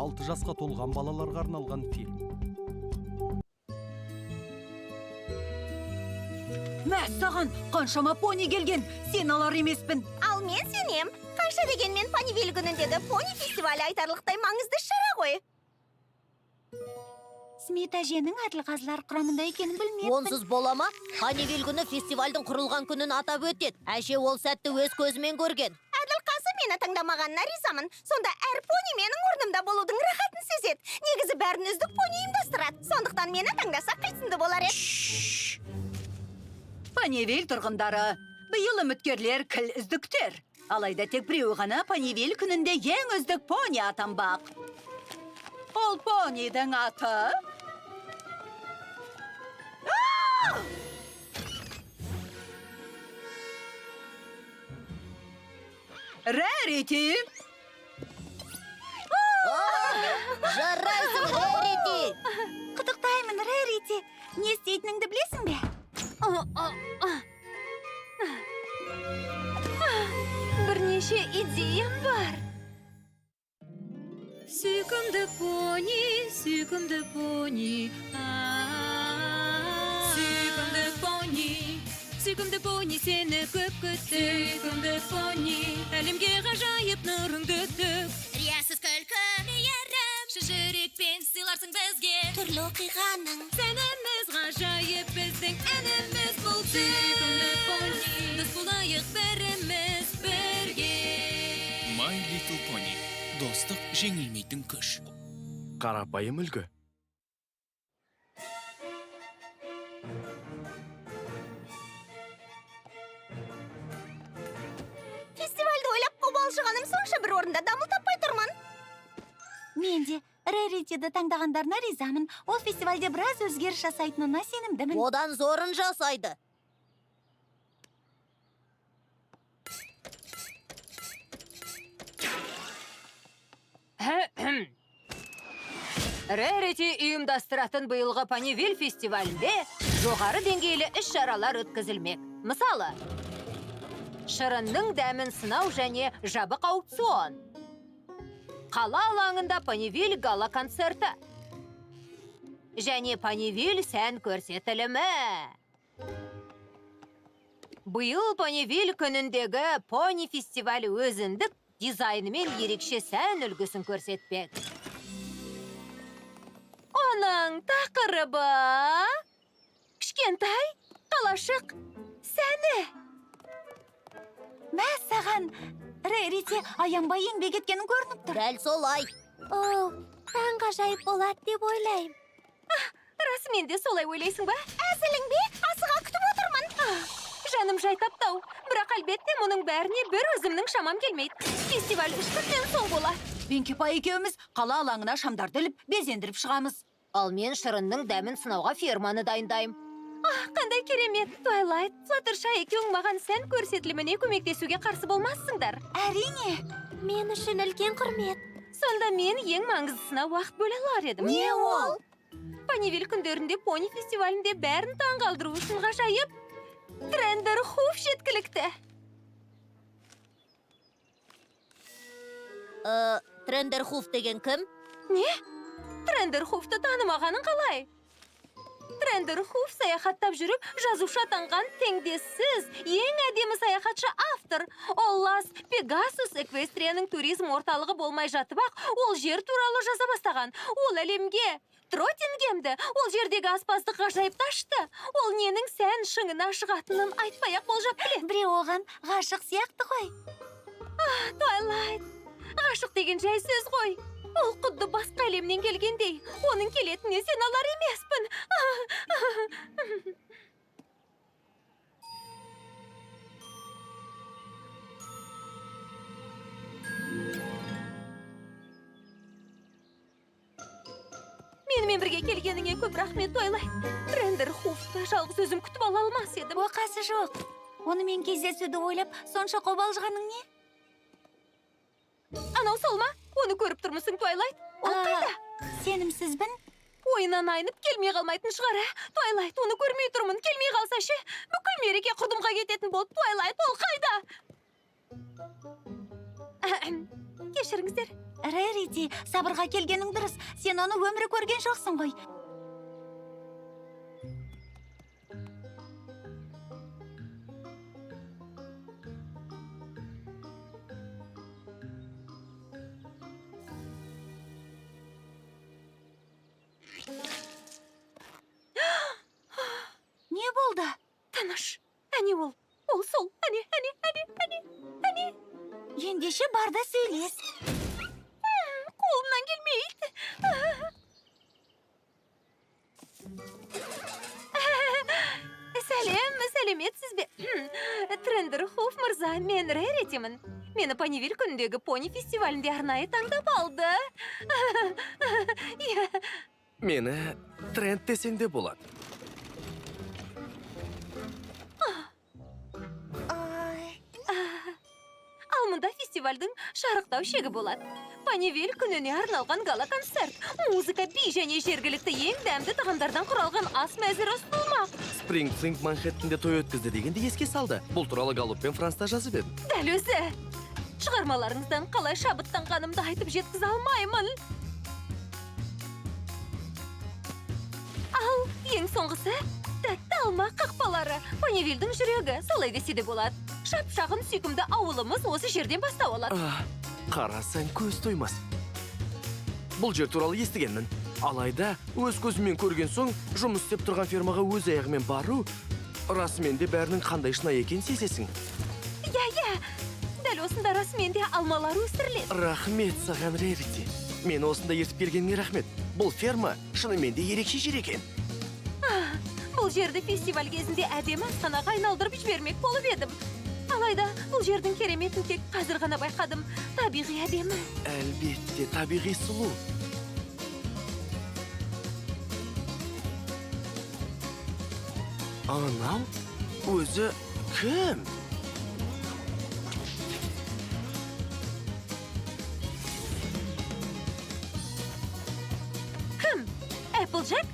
6 жасқа толған балаларға арналған фильм. Мә, саған қаншама пони келген, сен алар емеспін. Ал мен сенем. Қанша дегенмен Понивиль күніндегі пони фестивалі айтарлықтай маңызды шара ғой. Смит әженің әділқазылар құрамында екенін білмеппін. Онсыз болама, Понивиль күні фестивальдің құрылған күнін атап өтеді. Әже ол сәтті өз көзімен көрген. Әділқазы мені таңдамағанына ризамын. Сонда әр пони менің орнымда болудың рахатын сезеді. Негізі бәрін үздік пони ұйымдастырады. Сондықтан мені таңдасақ қисынды болар еді. Понивиль тұрғындары, биыл үміткерлер кіл үздіктер. Алайда тек біреуі ғана Понивиль күнінде ең үздік пони атанбақ. Ол понидің аты... Рарити! Жарайсың, Рарити! Құттықтаймын, Рарити. Не істейтініңді білесің бе? Бірнеше идеям бар. Сүйкімді пони, сүйкімді пони. Сүйкімді пони, сені көп күттік. Сүйкімді пони, әлемге ғажайып нұрыңды төк. Риясыз күлкі мейірім, шын жүрекпен сыйларсың бізге. Түрлі оқиғаның Сәніміз ғажайып біздің әніміз бұл. Сүйкімді пони, дос болайық бәріміз бірге. My Little Pony. Достық жеңілмейтін күш. Қарапайым үлгі. фестивальді ойлап қобалжығаным сонша бір орында дамыл таппай тұрмын. Мен де Раритиді таңдағандарына ризамын. Ол фестивальде біраз өзгеріс жасайтынына сенімдімін. Одан зорын жасайды. Рарити ұйымдастыратын биылғы Понивиль фестивалінде жоғары деңгейлі іс-шаралар өткізілмек. Мысалы, шырынның дәмін сынау және жабық аукцион. Қала алаңында Понивиль гала концерті. Және Понивиль сән көрсетілімі. Биыл Понивиль күніндегі пони фестивалі өзіндік дизайнымен ерекше сән үлгісін көрсетпек. Оның тақырыбы кішкентай қалашық сәні. Мә, саған Рарити аянбай еңбек еткенін көрініп тұр. Дәл солай. О, таңғажайып болады деп ойлаймын. Расымен де солай ойлайсың ба? Әзілің бе? Асыға күтіп отырмын. Жаным жай таптау. Бірақ әлбетте мұның бәріне бір өзімнің шамам келмейді. Фестиваль 3 күннен соң болады. Пинки Пай екеуміз қала алаңына шамдарды іліп, безендіріп шығамыз. Ал мен шырынның дәмін сынауға ферманы дайындаймын. Қандай керемет, Твайлайт, Флаттершай екеуің маған сән көрсетіліміне көмектесуге қарсы болмассыңдар. Әрине. Мен үшін үлкен құрмет. Сонда мен ең маңыздысына уақыт бөле алар едім. Не ол? Понивиль күндерінде пони фестивалінде бәрін таңғалдыру үшін ғажайып Трендер Хуф жеткілікті. Трендер Хуф деген кім? Не? Трендер Хуфты танымағаның қалай? Трендер Хуф саяхаттап жүріп, жазушы атанған теңдессіз, ең әдемі саяхатшы автор. Ол Лас Пегасус Эквестрияның туризм орталығы болмай жатып-ақ, ол жер туралы жаза бастаған. Ол әлемге Троттингемді, ол жердегі аспаздық ғажайып ашты. Ол ненің сән шыңына шығатынын айтпай-ақ болжап біледі. Біреу оған ғашық сияқты ғой. Твайлайт, ғашық деген жай сөз ғой. Ол құдды басқа әлемнен келгендей. Оның келетініне сен алар емеспін. Менімен бірге келгеніңе көп рахмет, Твайлайт. Трендер Хуфты жалғыз өзім күтіп ала алмас едім. Оқасы жоқ. Онымен кездесуді ойлап, сонша қобалжығаның не? Анау сол ма? Оны көріп тұрмысың, Твайлайт? Ол қайда? Сенімсізбін. Ойынан айнып келмей қалмайтын шығар, Твайлайт, оны көрмей тұрмын, келмей қалса ше? Бүкіл мереке құрдымға кететін болды, Твайлайт, ол қайда? кешіріңіздер. Рерити, сабырға келгенің дұрыс. Сен оны өмірі көрген жоқсың ғой. Не болды? Тыныш. Әне ол. Ол сол. Әне. Ендеше бар да сөйлес. Қолымнан келмейді. Сәлеметсіз бе? Трендерхоф мырза, мен Реритимін. Мені Понивиль күніндегі пони фестивалінде арнайы таңдап алды. Мені тренд десең де болады. Ал мұнда фестивальдің шарықтау шегі болады. Понивиль күніне арналған гала-концерт. Музыка, би және жергілікті ең дәмді тағамдардан құралған ас мәзірі ұсынылмақ. Спрингфлинг Манхэттенде той өткізді дегенде еске салды. Бұл туралы Галлуп пен Франста жазып едім. Дәл өзі. Шығармаларыңыздан қалай шабыттанғанымды айтып жеткізе алмаймын. Ал ең соңғысы тәтті алма қақпалары. Понивильдің жүрегі, солай десе де болады. Шап-шағын сүйкімді ауылымыз осы жерден бастау алады. Қарасаң көз тоймас. Бұл жер туралы естігенмін. Алайда өз көзімен көрген соң жұмыс істеп тұрған фермаға өз аяғымен бару, расымен де бәрінің қандай шынайы екенін сезесің. Иә. Дәл осында расымен де алмалар өсіріледі. Рахмет саған, Рерити. Мен осында ертіп келгеніңе рахмет. Бұл ферма шынымен де ерекше жер екен. Бұл жерді фестиваль кезінде әдемі асханаға айналдырып жібермек болып едім. Алайда бұл жердің кереметін тек қазір ғана байқадым. Табиғи әдемі. Әлбетте, табиғи сұлу. Анау өзі кім? Кім? Эпплджек?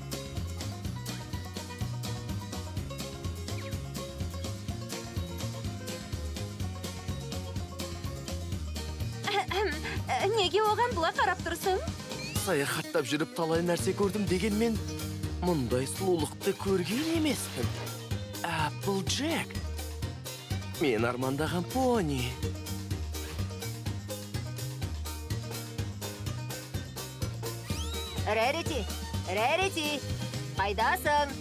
Неге оған бұла қарап тұрсың? Саяхаттап жүріп талай нәрсе көрдім дегенмен, мұндай сұлулықты көрген емеспін. Эпплджек. Мен армандаған пони. Рерити, қайдасың?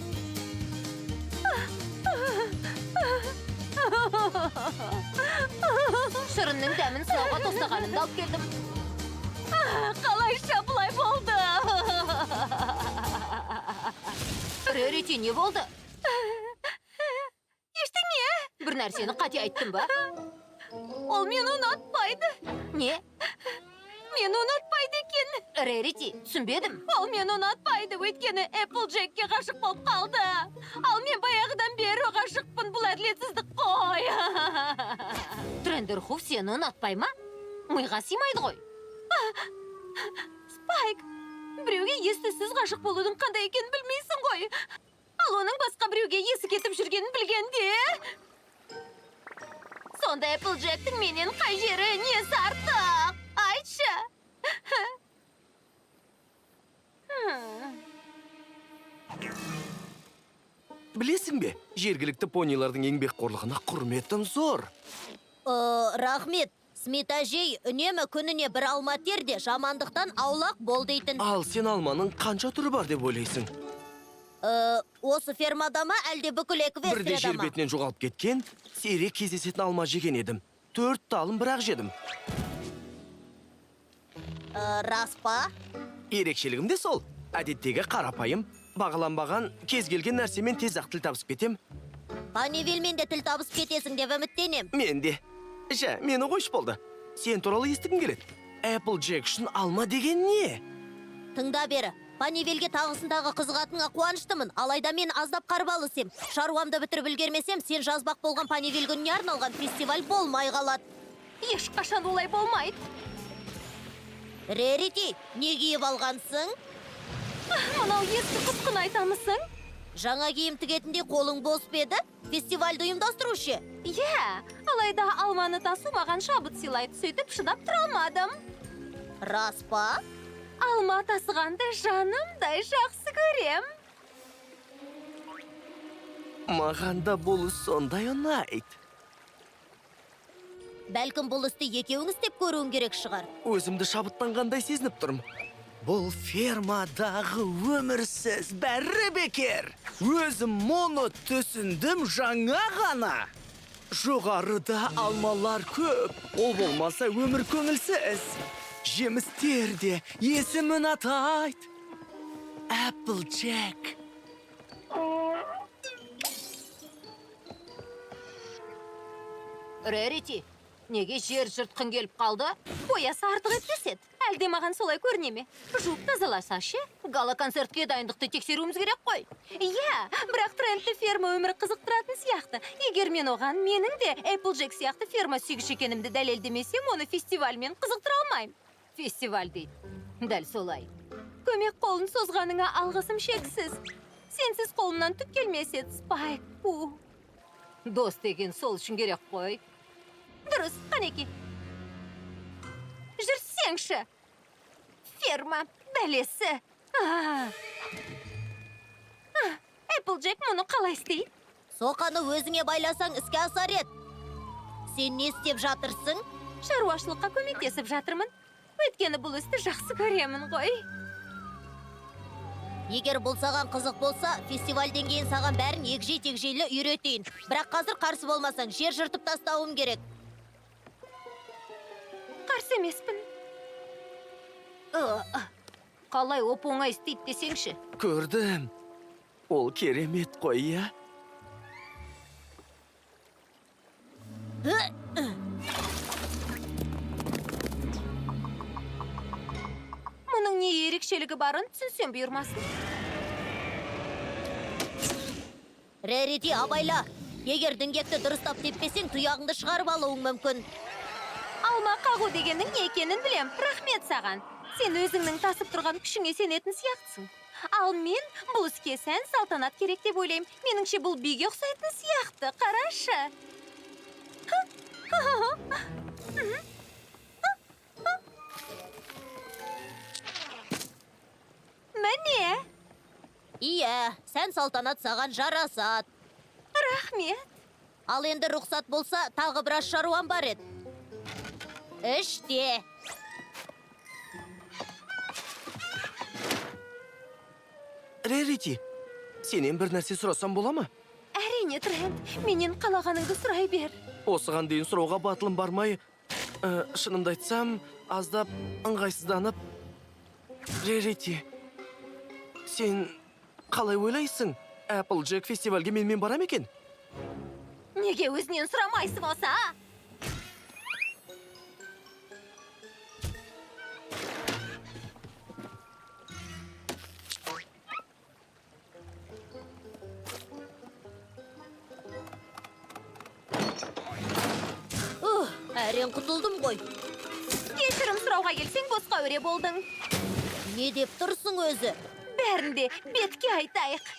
Шырынның дәмін сылауға тостағанымды алып келдім. Қалайша бұлай болды? Рерити, не болды? Ештеңе. Бір нәрсені қате айттым ба? Ол мені ұнатпайды. Не? Мені ұнатпайды екен. Рерити, түсінбедім. Ол мені ұнатпайды, өйткені Эпплджекке ғашық болып қалды. Ал мен баяғыдан бері ғашықпын, бұл әділетсіздік қой. Трендерхоф сені ұнатпай ма? Миға сыймайды ғой. Спайк, біреуге естісіз ғашық болудың қандай екенін білмейсің ғой. Ал оның басқа біреуге есі кетіп жүргенін білгенде. Сонда Эпплджектің менен қай жері несі артық? Айтшы. Білесің бе, жергілікті понилардың еңбекқорлығына құрметім зор. Рахмет. Смит әжей үнемі күніне бір алма терде жамандықтан аулақ бол дейтін. Ал сен алманың қанша түрі бар деп ойлайсың? Осы фермада ма, әлде бүкіл Бірде Эквестрияда жер ма? бетінен жоғалып кеткен, сирек кездесетін алма жеген едім. 4 талын бірақ жедім. Рас па? Ерекшелігім де сол. Әдеттегі қарапайым, бағаланбаған кез келген нәрсемен тез ақ тіл табысып кетем. Понивильмен де тіл табысып кетесің деп үміттенем. Мен де. Мені қойш болды. Сен туралы естігім келеді. Эпплджек үшін алма деген не? Тыңда бері. Понивильге тағысындағы қызығатыңа қуаныштымын. Алайда мен аздап қарбалысем. Шаруамды бітіріп үлгермесем, сен жазбақ болған Понивиль күніне арналған фестиваль болмай қалады. Ешқашан олай болмайды. Рерити, не киіп алғансың? Мынау ескі құсқын айтамысың? Жаңа киім тігетінде қолың бос педі? Фестивальді ұйымдастырушы. Иә, алайда алманы тасу маған шабыт сыйлайды, сөйтіп шыдап тұра алмадым. Рас па? Алма тасығанды жанымдай жақсы көрем. Маған да бұл сондай ұнайды. Бәлкім бұл істі екеуіңіз деп көруің керек шығар. Өзімді шабыттанғандай сезініп тұрмын. Бұл фермадағы өмірсіз бәрі бекер. Өзім мұны түсіндім жаңа ғана. Жоғарыда алмалар көп. Ол болмаса өмір көңілсіз. Жемістер де есімін атайды. Applejack. Рерити, неге жер жыртқын келіп қалды? Боясы артық етпесет. Әлде маған солай көріне ме? Жуып тазаласа ше? Гала концертке дайындықты тексеруіміз керек қой. Иә, бірақ Трентті ферма өмірі қызықтыратын сияқты. Егер мен оған менің де Applejack сияқты ферма сүйгіш екенімді дәлелдемесем, оны фестивальмен қызықтыра алмаймын. Фестиваль дейді. Дәл солай. Көмек қолын созғаныңа алғысым шексіз. Сенсіз қолымнан түк келмес еді, Спайк. Дос деген сол үшін керек қой. Дұрыс, қанеки. Жүрсеңші. Ферма бәлесі. Applejack мұны қалай істейді? Соқаны өзіңе байласаң іске асар ед. Сен не істеп жатырсың? Шаруашылыққа көмектесіп жатырмын. Өйткені бұл істі жақсы көремін ғой. Егер бұл саған қызық болса, фестивальден кейін саған бәрін егжей-тегжейлі үйретейін. Бірақ қазір қарсы болмасаң, жер жыртып тастауым керек. Қарсы емеспін. Қалай оп-оңай істейді десеңші. Көрдім. Ол керемет қой, иә? Мұның не ерекшелігі барын түсінсем бұйырмасын. Рерити, абайла. Егер діңгекті дұрыстап теппесең, тұяғыңды шығарып алуың мүмкін. Алма қағу дегеннің не екенін білем. Рахмет саған. Сен өзіңнің тасып тұрған күшіңе сенетін сияқтысың. Ал мен бұл іске сән салтанат керек деп ойлаймын. Меніңше бұл биге ұқсайтын сияқты. Қарашы. Міне. Ия, сән салтанат саған жарасат. Рахмет. Ал енді рұқсат болса, тағы біраз шаруам бар еді. Іште. Рерити, сенен бір нәрсе сұрасам бола ма? Әрине, Трент, менен қалағаныңды сұрай бер. Осыған дейін сұрауға батылым бармай, шынымды айтсам, аздап ыңғайсызданып. Рерити, сен қалай ойлайсың? Applejack фестивальге менімен барам екен? Неге өзінен сұрамайсың оса? Әрен құтылдым ғой. Кешірім сұрауға келсең босқа өре болдың. Не деп тұрсың өзі? Бәрінде бетке айтайық.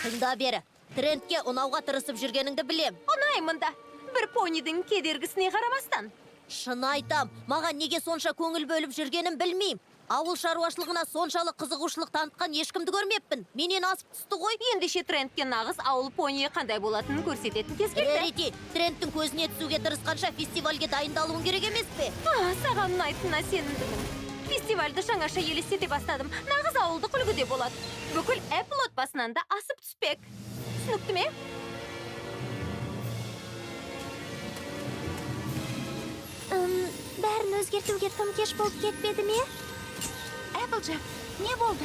Тыңда бері. Трентке ұнауға тырысып жүргеніңді білем. Ұнаймын да. Бір понидің кедергісіне қарамастан. Шын айтам, маған неге сонша көңіл бөліп жүргенін білмейм. Ауыл шаруашылығына соншалық қызығушылық танытқан ешкімді көрмеппін. Менен асып түсті ғой. Ендеше Трентке нағыз ауыл пони қандай болатынын көрсететін кез келді. Рерити, Тренттің көзіне түсуге тырысқанша фестивальге дайындалуың керек емес пе? Саған ұнайтынына сенімдімін. Фестивальді жаңаша елестете бастадым. Нағыз ауылдық үлгіде болады. Бүкіл Apple отбасынан да асып түспек. Түсінікті ме? Бәрін өзгертуге тым кеш болып кетпеді ме? Applejack, не болды?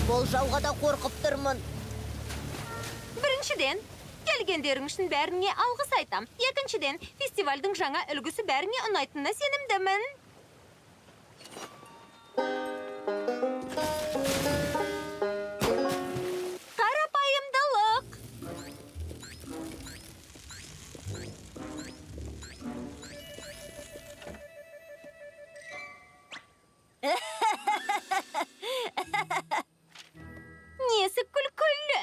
Болжауға да қорқып тұрмын. Біріншіден, келгендерің үшін бәріңе алғыс айтам. Екіншіден, фестивальдің жаңа үлгісі бәріңе ұнайтынына сенімдімін. Қарапайымдылық. Несі күлкілі?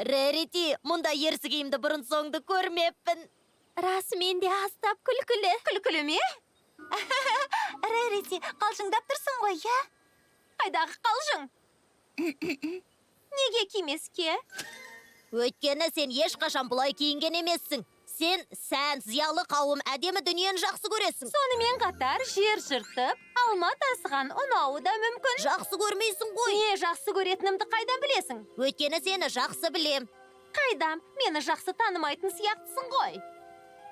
Рерити, мұнда ерсі киімді бұрын соңды көрмеппін. Расымен де астап күлкілі. Күлкілі ме? Рерити, пони, қалжыңдап тұрсың ғой, я? Қайдағы қалжың? Неге кимеске? Өйткені сен ешқашан бұлай киінген емессің. Сен сән, зиялы қауым, әдемі дүниені жақсы көресің. Сонымен қатар жер жыртып, алма тасыған ұнауы да мүмкін. Жақсы көрмейсің ғой. Не жақсы көретінімді қайдан білесің? Өйткені сені жақсы білем. Қайдам, мені жақсы танымайтын сияқтысың ғой.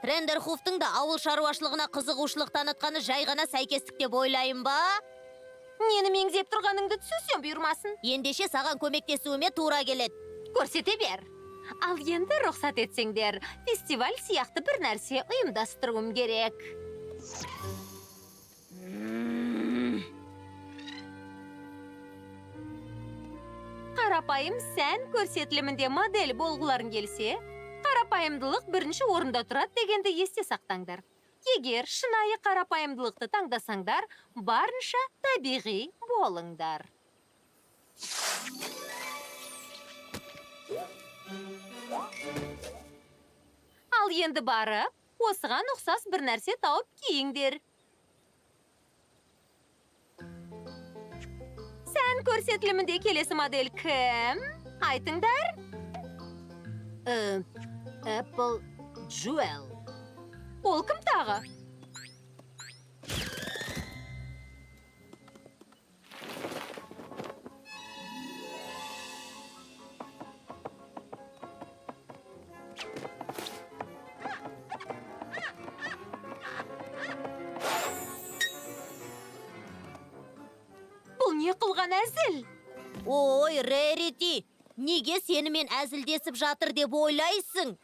Трендерхуфтың да ауыл шаруашылығына қызығушылық танытқаны жай ғана сәйкестік деп ойлайын ба? Нені меңзеп тұрғаныңды түсінсем бұйырмасын. Ендеше саған көмектесуіме тура келеді. Көрсете бер. Ал енді рұқсат етсеңдер, фестиваль сияқты бір нәрсе ұйымдастыруым керек. Қарапайым сән көрсетілімінде модель болғыларың келсе, қарапайымдылық бірінші орында тұрады дегенді есте сақтаңдар. Егер шынайы қарапайымдылықты таңдасаңдар, барынша табиғи болыңдар. Ал енді барып, осыған ұқсас бір нәрсе тауып киіңдер. Сән көрсетілімінде келесі модель кім? Айтыңдар? Apple Jewel. Ол кім тағы? Бұл не қылған әзіл? Ой, Рерити, неге сенімен әзілдесіп жатыр деп ойлайсың?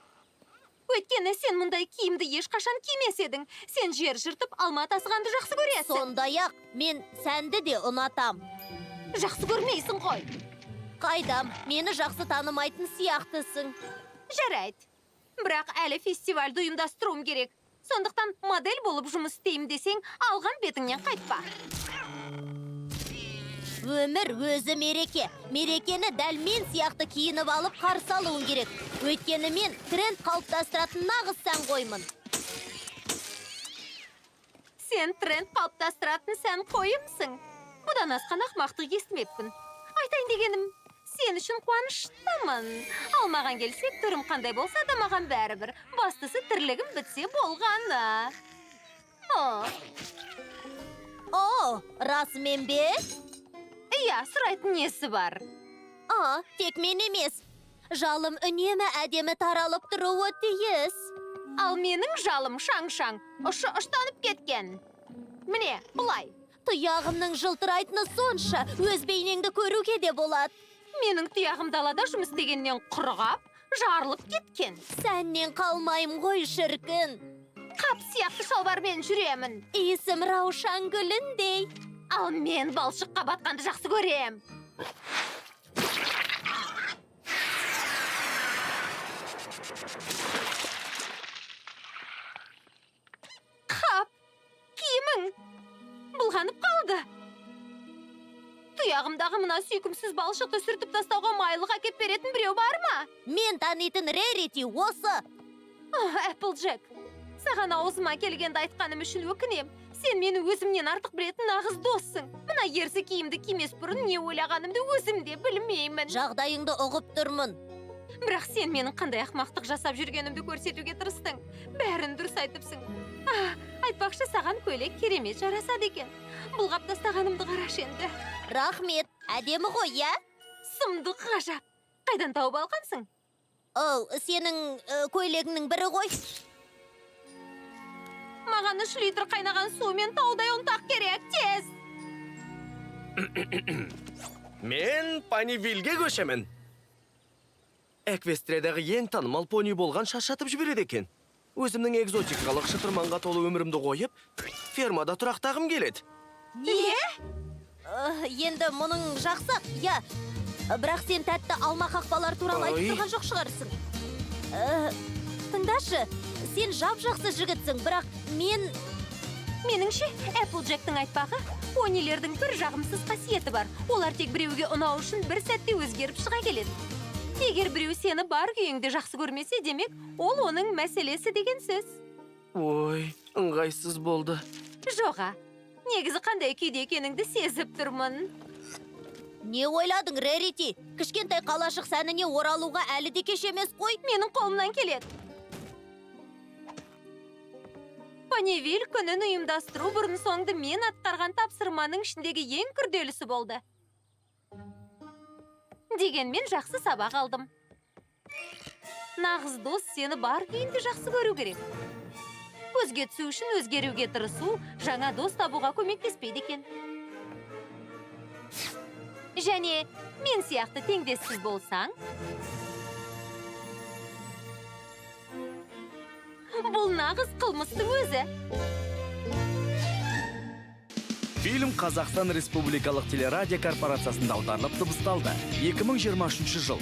Өйткені сен мұндай киімді ешқашан кимес едің. Сен жер жыртып, алма тасығанды жақсы көресің. Сондай-ақ мен сәнді де ұнатам. Жақсы көрмейсің ғой. Қайдам, мені жақсы танымайтын сияқтысың. Жарайды. Бірақ әлі фестивальді ұйымдастыруым керек. Сондықтан модель болып жұмыс істеймін десең, алған бетіңнен қайтпа. Өмір өзі мереке. Мерекені дәл мен сияқты киініп алып қарсы алуың керек. Өйткені мен тренд қалыптастыратын нағыз сән қоймын. Сен тренд қалыптастыратын сән қойымсың. Бұдан асқан ақымақтық естімеппін. Айтайын дегенім, сен үшін қуаныштымын. Ал маған келсек, түрім қандай болса да маған бәрібір. Бастысы тірлігім бітсе болғаны. Расымен бе? Иә, сұрайтын несі бар? Тек мен емес. Жалым үнемі әдемі таралып тұруы тиіс. Ал менің жалым шаң-шаң, ұшы ұштанып кеткен. Міне, бұлай. Тұяғымның жылтырайтыны сонша, өз бейнеңді көруге де болады. Менің тұяғым далада жұмыс істегеннен құрғап, жарылып кеткен. Сәннен қалмайым ғой шіркін. Қап сияқты шалбармен жүремін. Иісім раушан гүліндей. Ал мен балшыққа батқанды жақсы көрем. Қап, киімің бұлғанып қалды. Тұяғымдағы мына сүйкімсіз балшықты сүртіп тастауға майлық әкеп беретін біреу бар ма? Мен танитын Рерити осы. Applejack, саған аузыма келгенді айтқаным үшін өкінем. Сен мені өзімнен артық білетін нағыз доссың. Мына ерсі киімді кимес бұрын не ойлағанымды өзім де білмеймін. Жағдайыңды ұғып тұрмын. Бірақ сен менің қандай ақымақтық жасап жүргенімді көрсетуге тырыстың. Бәрін дұрыс айтыпсың. Айтпақшы, саған көйлек керемет жарасады екен. Бұлғап тастағанымды қарашы енді. Рахмет, әдемі ғой, я? Сұмдық ғажап. Қайдан тауып алғансың? Сенің көйлегіңнің бірі ғой. Маған 3 литр қайнаған суымен таудай ұнтақ керек, тез. Мен Панивилге көшемін. Эквестриядағы ең танымал пони болған шаршатып жібереді екен. Өзімнің экзотикалық шытырманға толы өмірімді қойып, фермада тұрақтағым келеді. Не? Енді мұның жақсы, я. Бірақ сен тәтті алма қақпалар туралы Ой. айтып тұрған жоқ шығарсың. Тыңдашы, сен жап-жақсы жігітсің, бірақ Меніңше, Applejack'тың айтпағы, понилердің бір жағымсыз қасиеті бар. Олар тек біреуге ұнау үшін бір сәтте өзгеріп шыға келеді. Егер біреу сені бар күйіңді жақсы көрмесе, демек, ол оның мәселесі деген сөз. Ой, ыңғайсыз болды. Жоға, негізі қандай күйде екеніңді сезіп тұрмын. Не ойладың, Рерити? Кішкентай қалашық сәніне оралуға әлі де кеш емес қой. Менің қолымнан келеді. Панивиль күнін ұйымдастыру бұрын соңды мен атқарған тапсырманың ішіндегі ең күрделісі болды. Дегенмен жақсы сабақ алдым. Нағыз дос сені бар күйінде жақсы көру керек. Көзге түсу үшін өзгеруге тырысу жаңа дос табуға көмектеспейді екен. Және мен сияқты теңдессіз болсаң, бұл нағыз қылмыстың өзі. Фильм Қазақстан Республикалық телерадио корпорациясында аударылып дыбысталды. 2023 жыл.